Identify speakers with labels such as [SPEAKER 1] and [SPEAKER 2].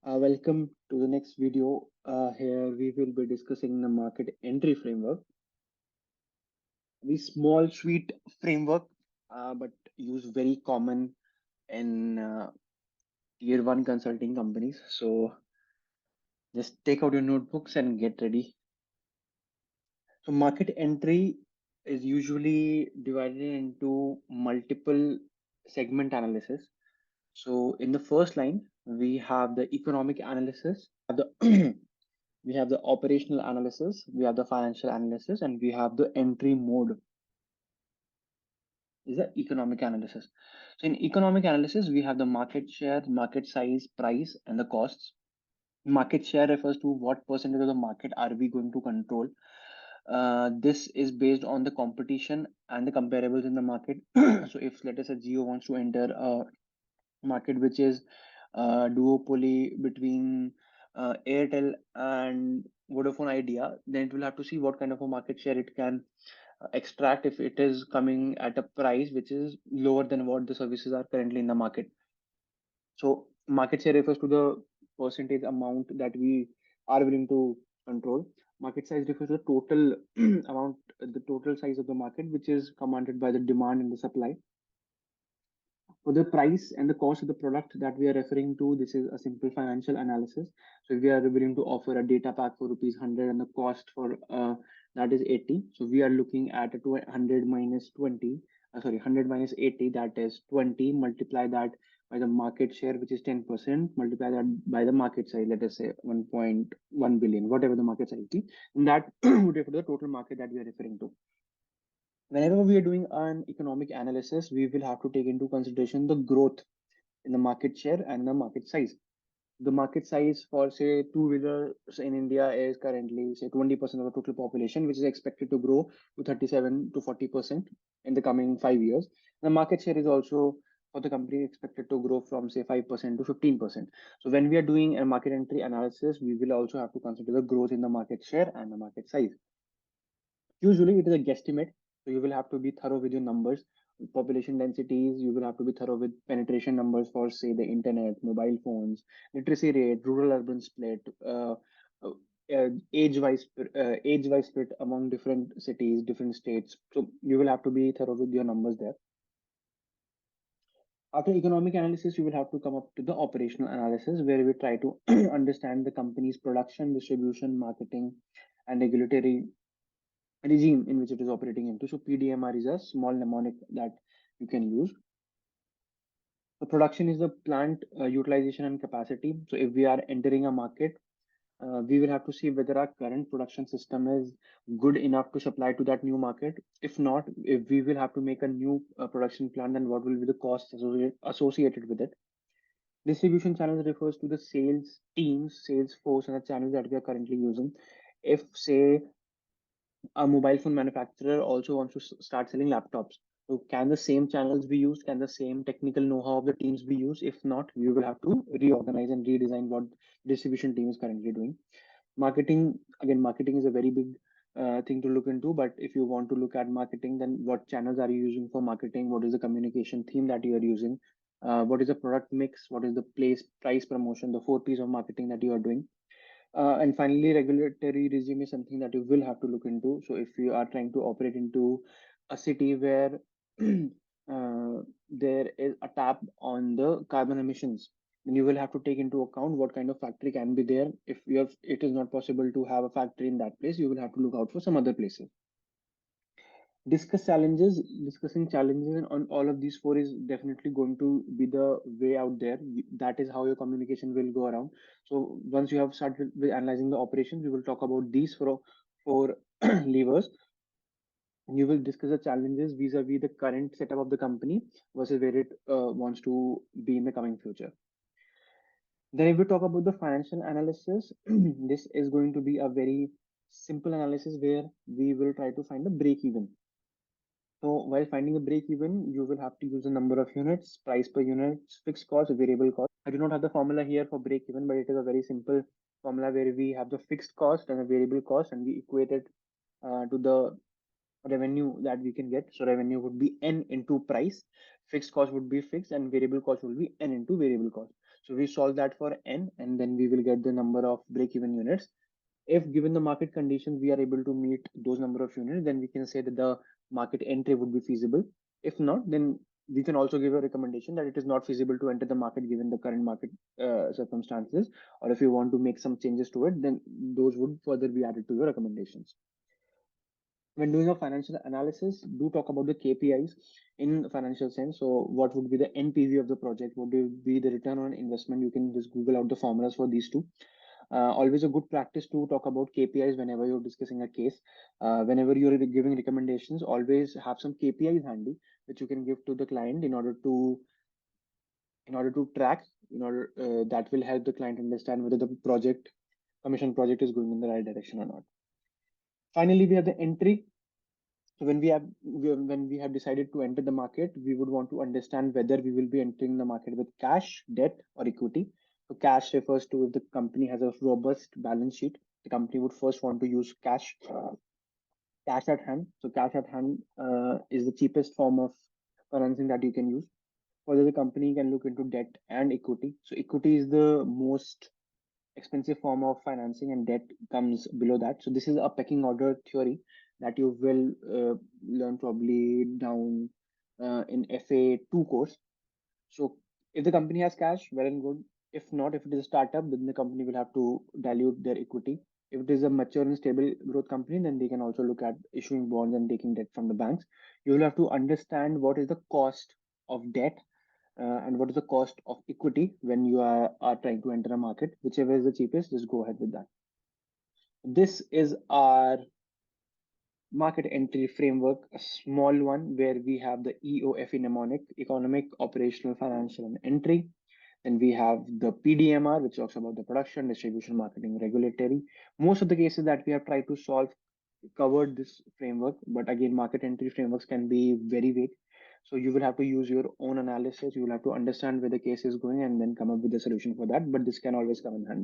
[SPEAKER 1] Welcome to the next video. Here we will be discussing the market entry framework, the small sweet framework, but used very common in tier one consulting companies. So just take out your notebooks and get ready. So market entry is usually divided into multiple segment analysis. So in the first line, we have the economic analysis, the we have the operational analysis, we have the financial analysis, and we have the entry mode is the economic analysis. So in economic analysis, we have the market share, market size, price, and the costs. Market share refers to what percentage of the market are we going to control. This is based on the competition and the comparables in the market. So if let us say Geo wants to enter a market which is duopoly between Airtel and Vodafone Idea, then it will have to see what kind of a market share it can extract if it is coming at a price which is lower than what the services are currently in the market. So market share refers to the percentage amount that we are willing to control. Market size refers to the total amount, the total size of the market, which is commanded by the demand and the supply. For the price and the cost of the product that we are referring to, this is a simple financial analysis. So if we are willing to offer a data pack for rupees 100 and the cost for that is 80. So we are looking at a 100 minus 20, 100 minus 80, that is 20. Multiply that by the market share, which is 10%. Multiply that by the market size, let us say 1.1 billion, whatever the market size is. And that would refer to the total market that we are referring to. Whenever we are doing an economic analysis, we will have to take into consideration the growth in the market share and the market size. The market size for say two-wheelers in India is currently say 20% of the total population, which is expected to grow to 37 to 40% in the coming 5 years. The market share is also for the company expected to grow from say 5% to 15%. So when we are doing a market entry analysis, we will also have to consider the growth in the market share and the market size. Usually it is a guesstimate, so you will have to be thorough with your numbers. Population densities, you will have to be thorough with penetration numbers for, say, the internet, mobile phones, literacy rate, rural-urban split, uh, age-wise split among different cities, different states. So you will have to be thorough with your numbers there. After economic analysis, you will have to come up to the operational analysis, where we try to understand the company's production, distribution, marketing, and regulatory regime in which it is operating into. So PDMR is a small mnemonic that you can use. The production is the plant utilization and capacity. So if we are entering a market, we will have to see whether our current production system is good enough to supply to that new market. If not, if we will have to make a new production plan, then what will be the costs associated with it? Distribution channels refers to the sales teams, sales force, and the channels that we are currently using. If, say, a mobile phone manufacturer also wants to start selling laptops. So can the same channels be used? Can the same technical know-how of the teams be used? If not, we will have to reorganize and redesign what distribution team is currently doing. Marketing, again, marketing is a very big thing to look into. But if you want to look at marketing, then what channels are you using for marketing? What is the communication theme that you are using? What is the product mix? What is the price promotion, the four P's of marketing that you are doing? And finally, regulatory regime is something that you will have to look into. So if you are trying to operate into a city where there is a tap on the carbon emissions, then you will have to take into account what kind of factory can be there. If you have, it is not possible to have a factory in that place, you will have to look out for some other places. Discussing challenges on all of these four is definitely going to be the way out there. That is how your communication will go around. So once you have started with analyzing the operations, we will talk about these four levers. You will discuss the challenges vis-a-vis the current setup of the company versus where it wants to be in the coming future. Then if we talk about the financial analysis, this is going to be a very simple analysis where we will try to find the break even. So while finding a break even, you will have to use the number of units, price per unit, fixed cost, variable cost. I do not have the formula here for break even, but it is a very simple formula where we have the fixed cost and a variable cost, and we equate it to the revenue that we can get. So revenue would be N into price, fixed cost would be fixed, and variable cost will be N into variable cost. So we solve that for n, and then we will get the number of break-even units. If given the market conditions, we are able to meet those number of units, then we can say that the market entry would be feasible. If not, then we can also give a recommendation that it is not feasible to enter the market given the current market circumstances. Or if you want to make some changes to it, then those would further be added to your recommendations. When doing a financial analysis, do talk about the KPIs in financial sense. So what would be the NPV of the project? What would be the return on investment? You can just Google out the formulas for these two. Always a good practice to talk about KPIs whenever you're discussing a case. Whenever you're giving recommendations, always have some KPIs handy which you can give to the client in order to track, that will help the client understand whether the commission project is going in the right direction or not. Finally, we have the entry. So when we have decided to enter the market, we would want to understand whether we will be entering the market with cash, debt, or equity. So cash refers to if the company has a robust balance sheet, the company would first want to use cash at hand. So cash at hand is the cheapest form of financing that you can use. Further, the company can look into debt and equity. So equity is the most expensive form of financing, and debt comes below that. So this is a pecking order theory that you will learn probably down in FA2 course. So if the company has cash, well and good. If not, if it is a startup, then the company will have to dilute their equity. If it is a mature and stable growth company, then they can also look at issuing bonds and taking debt from the banks. You will have to understand what is the cost of debt and what is the cost of equity when you are trying to enter a market. Whichever is the cheapest, just go ahead with that. This is our market entry framework, a small one where we have the EOFE mnemonic, economic, operational, financial, and entry. Then we have the PDMR, which talks about the production, distribution, marketing, regulatory. Most of the cases that we have tried to solve covered this framework, but again, market entry frameworks can be very vague. So you will have to use your own analysis. You will have to understand where the case is going and then come up with a solution for that. But this can always come in handy.